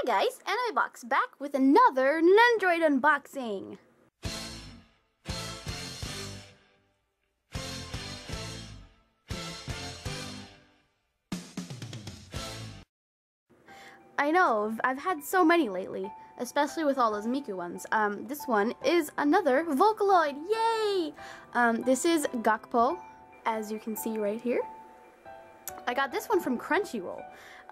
guys, Anime Box back with another Nendoroid unboxing. I know, I've had so many lately, especially with all those Miku ones. This one is another Vocaloid, yay! This is Gakupo, as you can see right here. I got this one from Crunchyroll.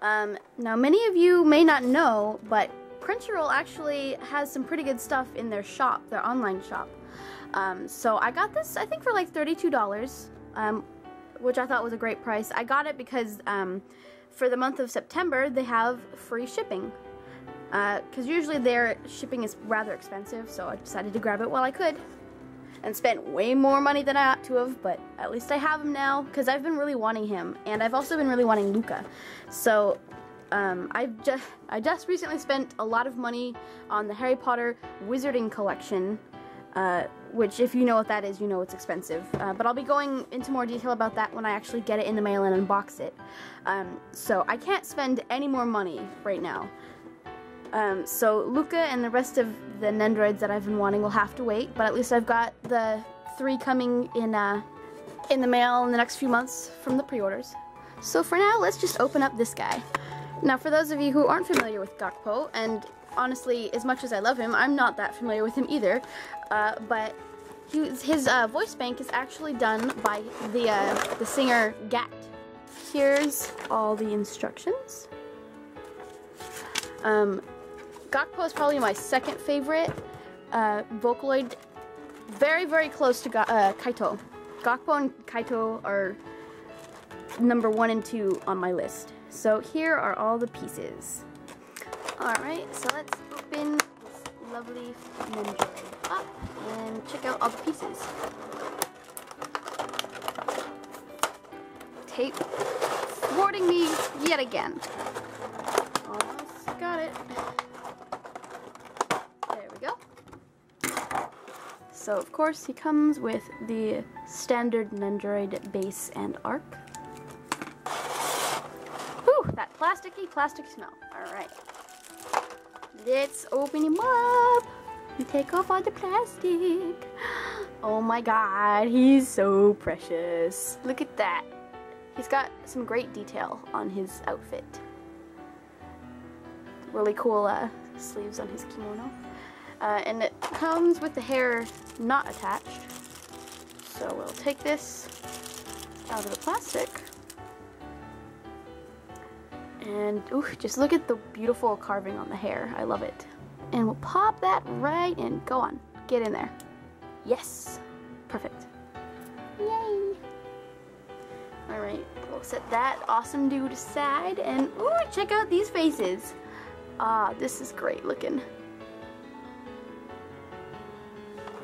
Now many of you may not know, but Crunchyroll actually has some pretty good stuff in their shop, their online shop. So I got this, I think for like $32, which I thought was a great price. I got it because for the month of September they have free shipping. Because usually their shipping is rather expensive, so I decided to grab it while I could. And spent way more money than I ought to have, but at least I have him now, because I've been really wanting him, and I've also been really wanting Luca. So, I just recently spent a lot of money on the Harry Potter Wizarding Collection, which if you know what that is, you know it's expensive. But I'll be going into more detail about that when I actually get it in the mail and unbox it. So I can't spend any more money right now. So Luca and the rest of the Nendoroids that I've been wanting will have to wait, but at least I've got the 3 coming in the mail in the next few months from the pre-orders. So for now, let's just open up this guy. Now for those of you who aren't familiar with Gakupo, and honestly, as much as I love him, I'm not that familiar with him either, but his voice bank is actually done by the singer Gat. Here's all the instructions. Gakupo is probably my second favorite Vocaloid, very, very close to Kaito. Gakupo and Kaito are number 1 and 2 on my list. So here are all the pieces. Alright, so let's open this lovely Nendoroid up and check out all the pieces. Tape thwarting me yet again. Almost got it. There we go. So of course he comes with the standard Nendoroid base and arc. Whew, that plastic smell. Alright. Let's open him up and take off all the plastic. Oh my god, he's so precious. Look at that. He's got some great detail on his outfit. Really cool sleeves on his kimono. And it comes with the hair not attached. So we'll take this out of the plastic. And ooh, just look at the beautiful carving on the hair. I love it. And we'll pop that right in. Go on, get in there. Yes, perfect. Yay! Alright, we'll set that awesome dude aside, and ooh, check out these faces. Ah, this is great looking.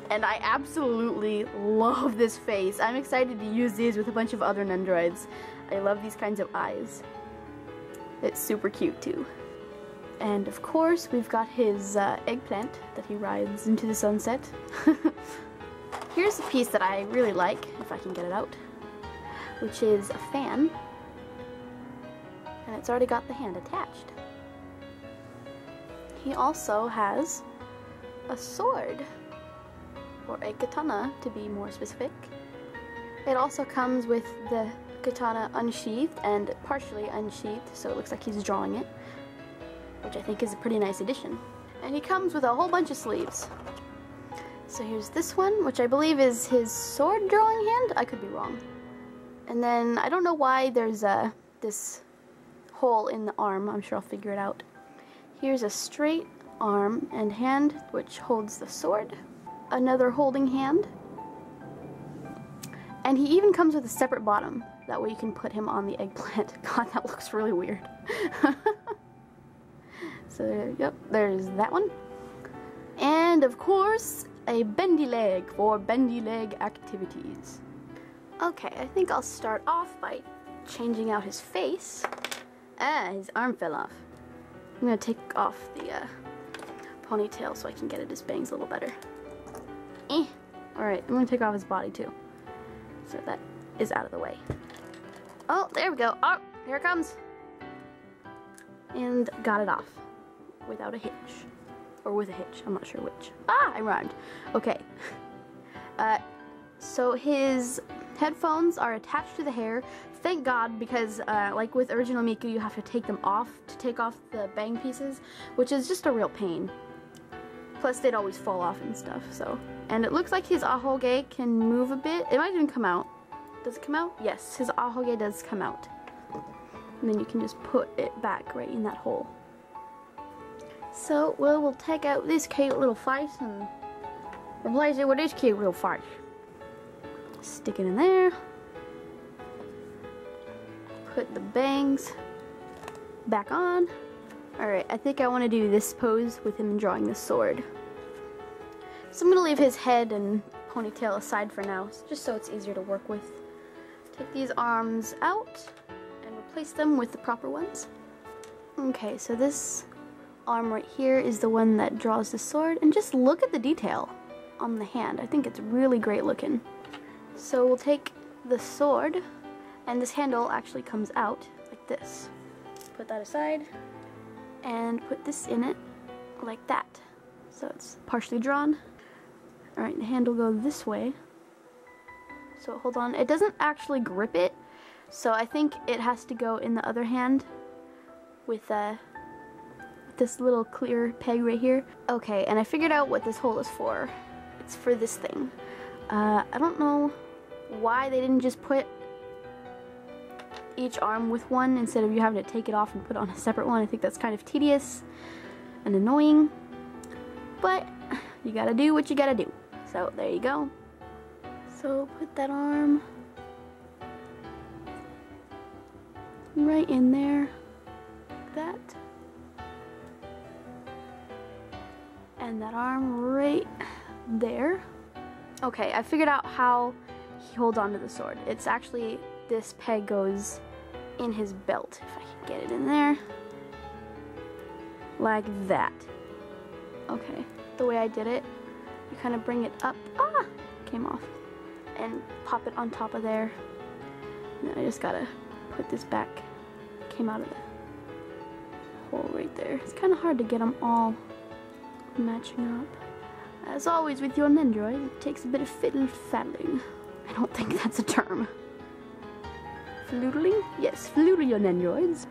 And I absolutely love this face. I'm excited to use these with a bunch of other Nendoroids. I love these kinds of eyes. It's super cute too. And of course, we've got his eggplant that he rides into the sunset. Here's a piece that I really like, if I can get it out, which is a fan. And it's already got the hand attached. He also has a sword, or a katana to be more specific. It also comes with the katana unsheathed and partially unsheathed, so it looks like he's drawing it, which I think is a pretty nice addition. And he comes with a whole bunch of sleeves. So here's this one, which I believe is his sword drawing hand. I could be wrong. And then I don't know why there's this hole in the arm. I'm sure I'll figure it out. Here's a straight arm and hand which holds the sword. Another holding hand. And he even comes with a separate bottom. That way you can put him on the eggplant. God, that looks really weird. So, yep, there's that one. And of course, a bendy leg for bendy leg activities. Okay, I think I'll start off by changing out his face. Ah, his arm fell off. I'm gonna take off the ponytail so I can get at his bangs a little better. Alright, I'm gonna take off his body too. So that is out of the way. Oh, there we go. Oh, here it comes. And got it off. without a hitch. Or with a hitch, I'm not sure which. Ah, I rhymed. Okay. So his headphones are attached to the hair. Thank God, because like with original Miku, you have to take them off to take off the bang pieces, which is just a real pain. Plus, they'd always fall off and stuff, so. And it looks like his ahoge can move a bit. It might even come out. Does it come out? Yes, his ahoge does come out. And then you can just put it back right in that hole. So, we'll take out this cute little face and replace it with this cute little face. Stick it in there. Put the bangs back on. Alright, I think I want to do this pose with him drawing the sword. So I'm going to leave his head and ponytail aside for now, just so it's easier to work with. Take these arms out and replace them with the proper ones. Okay, so this arm right here is the one that draws the sword, and just look at the detail on the hand. I think it's really great looking. So we'll take the sword, and this handle actually comes out like this. Put that aside, and put this in it like that. So it's partially drawn. Alright, the handle goes this way. So hold on, it doesn't actually grip it, so I think it has to go in the other hand with this little clear peg right here. Okay, and I figured out what this hole is for. It's for this thing. I don't know why they didn't just put each arm with one instead of you having to take it off and put on a separate one. I think that's kind of tedious and annoying, but you gotta do what you gotta do. So there you go. So put that arm right in there, like that. And that arm right there. Okay, I figured out how he holds onto the sword. It's actually, this peg goes in his belt, if I can get it in there. Like that. Okay, the way I did it, you kind of bring it up, came off, and pop it on top of there. And then I just gotta put this back, came out of the hole right there. It's kind of hard to get them all matching up. As always with your Nendoroid, it takes a bit of fiddle faddling. I don't think that's a term. Floodling? Yes, floodle your Nendoroids.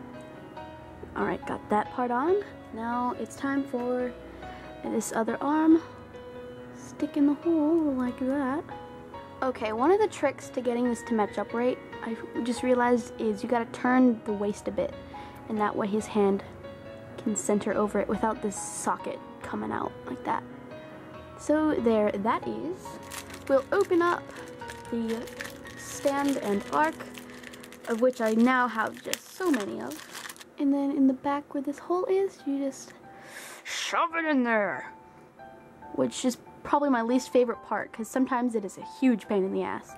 Alright, got that part on. Now it's time for this other arm. Stick in the hole like that. Okay, one of the tricks to getting this to match up right, I just realized, is you gotta turn the waist a bit, and that way his hand can center over it without this socket coming out like that. So there that is. We'll open up the stand and arc, of which I now have just so many of. And then in the back where this hole is, you just shove it in there. Which is probably my least favorite part, because sometimes it is a huge pain in the ass.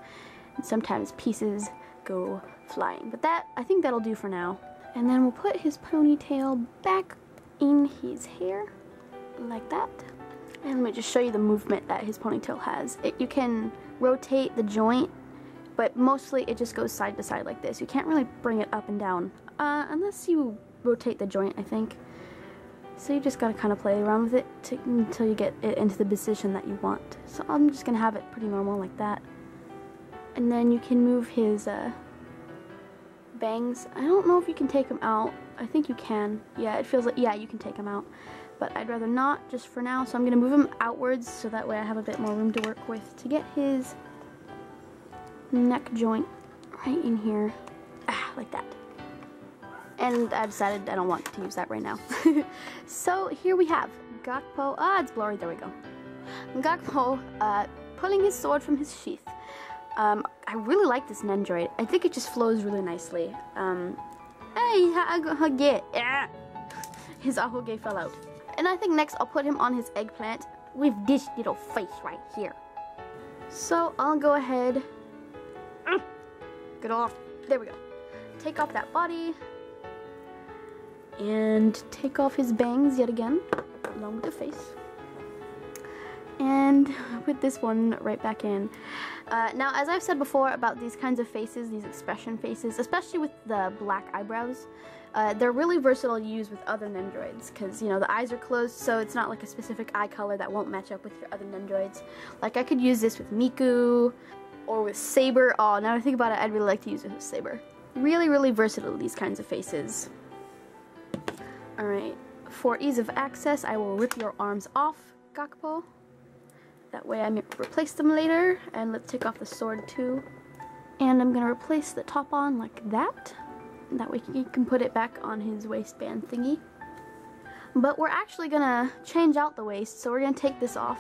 And sometimes pieces go flying. But that, I think that'll do for now. And then we'll put his ponytail back in his hair, like that. And let me just show you the movement that his ponytail has. You can rotate the joint, but mostly it just goes side to side like this. You can't really bring it up and down, unless you rotate the joint, I think. So you just gotta kind of play around with it until you get it into the position that you want. So I'm just gonna have it pretty normal like that. And then you can move his bangs. I don't know if you can take them out. I think you can. Yeah, it feels like, yeah, you can take them out. But I'd rather not, just for now. So I'm gonna move him outwards so that way I have a bit more room to work with to get his neck joint right in here, like that. And I've decided I don't want to use that right now. So here we have Gakupo. It's blurry. There we go. Gakupo pulling his sword from his sheath. I really like this Nendoroid. I think it just flows really nicely. His ahoge fell out. And I think next I'll put him on his eggplant with this little face right here. So I'll go ahead. Get off. There we go. Take off that body. And take off his bangs yet again, along with the face. And put this one right back in. Now, as I've said before about these kinds of faces, these expression faces, especially with the black eyebrows, they're really versatile to use with other Nendoroids, because, you know, the eyes are closed, so it's not like a specific eye color that won't match up with your other Nendoroids. Like, I could use this with Miku, or with Saber. Oh, now that I think about it, I'd really like to use it with Saber. Really, really versatile, these kinds of faces. Alright, for ease of access, I will rip your arms off, Gakupo. That way I may replace them later, and let's take off the sword too. And I'm gonna replace the top on like that. That way he can put it back on his waistband thingy. But we're actually gonna change out the waist, so we're gonna take this off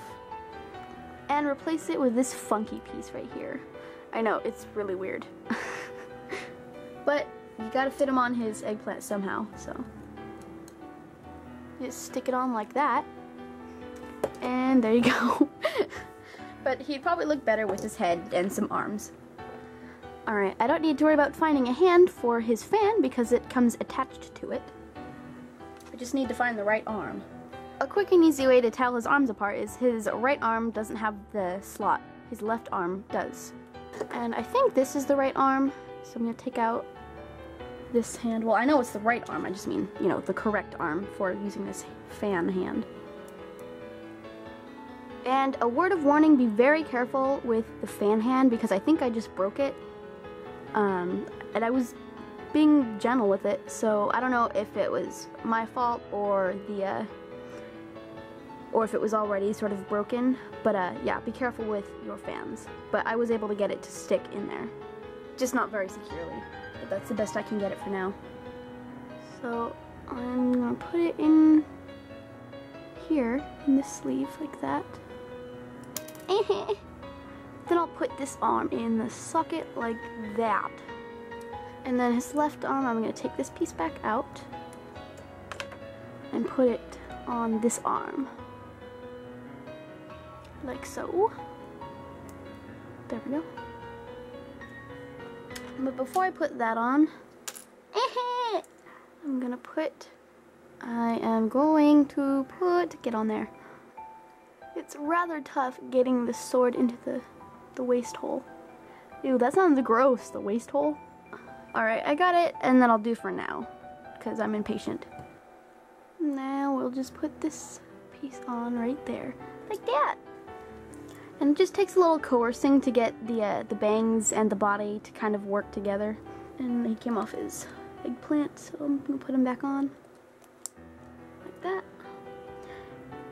and replace it with this funky piece right here. I know, it's really weird. But you gotta fit him on his eggplant somehow, so. Just stick it on like that. And there you go. But he'd probably look better with his head and some arms. Alright, I don't need to worry about finding a hand for his fan because it comes attached to it. I just need to find the right arm. A quick and easy way to tell his arms apart is his right arm doesn't have the slot. His left arm does. And I think this is the right arm, so I'm going to take out this hand. Well, I know it's the right arm, I just mean, you know, the correct arm for using this fan hand. And a word of warning, be very careful with the fan hand because I think I just broke it. And I was being gentle with it, so I don't know if it was my fault or the, or if it was already sort of broken. But yeah, be careful with your fans. But I was able to get it to stick in there. Just not very securely, but that's the best I can get it for now. So I'm gonna put it in here, in this sleeve, like that. Then I'll put this arm in the socket like that. And then his left arm, I'm going to take this piece back out and put it on this arm. Like so. There we go. But before I put that on, I'm going to put, get on there. It's rather tough getting the sword into the waist hole. Ew, that sounds gross, the waist hole. Alright, I got it, and then I'll do for now, because I'm impatient. Now we'll just put this piece on right there, like that. And it just takes a little coercing to get the bangs and the body to kind of work together. And he came off his eggplant, so I'm going to put him back on, like that.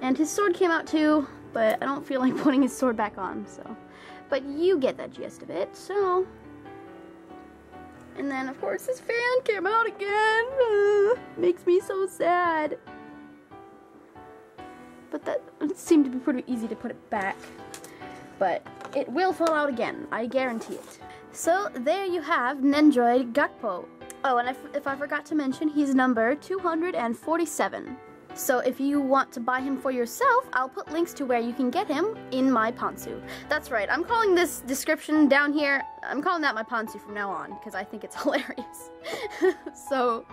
And his sword came out too, but I don't feel like putting his sword back on, so. But you get the gist of it, so. And then, of course, his fan came out again. Makes me so sad. But that seemed to be pretty easy to put it back. But it will fall out again, I guarantee it. So, there you have Nendoroid Gakupo. Oh, and if I forgot to mention, he's number 247. So if you want to buy him for yourself, I'll put links to where you can get him in my pantsu. That's right, I'm calling this description down here, I'm calling that my pantsu from now on, because I think it's hilarious. So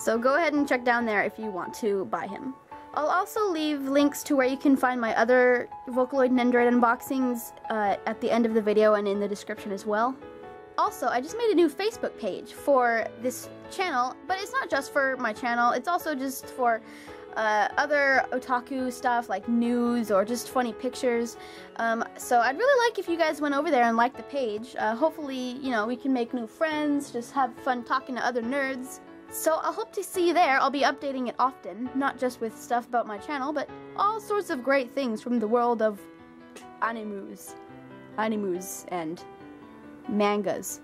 go ahead and check down there if you want to buy him. I'll also leave links to where you can find my other Vocaloid Nendoroid unboxings at the end of the video and in the description as well. Also, I just made a new Facebook page for this channel, but it's not just for my channel, it's also just for other otaku stuff like news or just funny pictures. So I'd really like if you guys went over there and liked the page. Hopefully, you know, we can make new friends, just have fun talking to other nerds. So I hope to see you there. I'll be updating it often, not just with stuff about my channel, but all sorts of great things from the world of animus and mangas.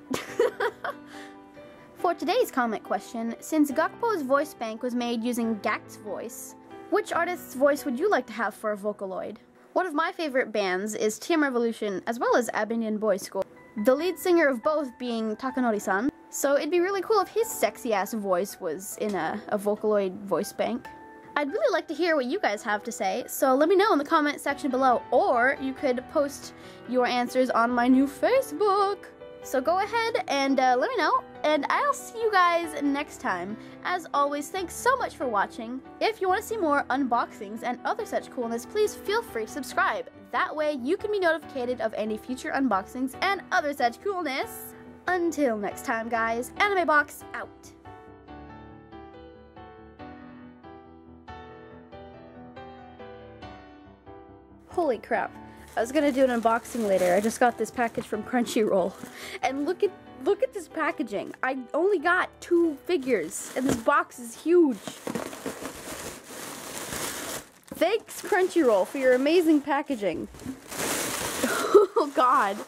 For today's comment question, since Gakupo's voice bank was made using Gact's voice, which artist's voice would you like to have for a Vocaloid? One of my favorite bands is TM Revolution, as well as Abinion Boys School, the lead singer of both being Takanori-san, so it'd be really cool if his sexy-ass voice was in a Vocaloid voice bank. I'd really like to hear what you guys have to say, so let me know in the comment section below, or you could post your answers on my new Facebook. So go ahead and let me know, and I'll see you guys next time. As always, thanks so much for watching. If you want to see more unboxings and other such coolness, please feel free to subscribe. That way you can be notified of any future unboxings and other such coolness. Until next time, guys, Anime Box out. Holy crap. I was gonna do an unboxing later. I just got this package from Crunchyroll. And look at this packaging. I only got 2 figures, and this box is huge. Thanks, Crunchyroll, for your amazing packaging. Oh, God.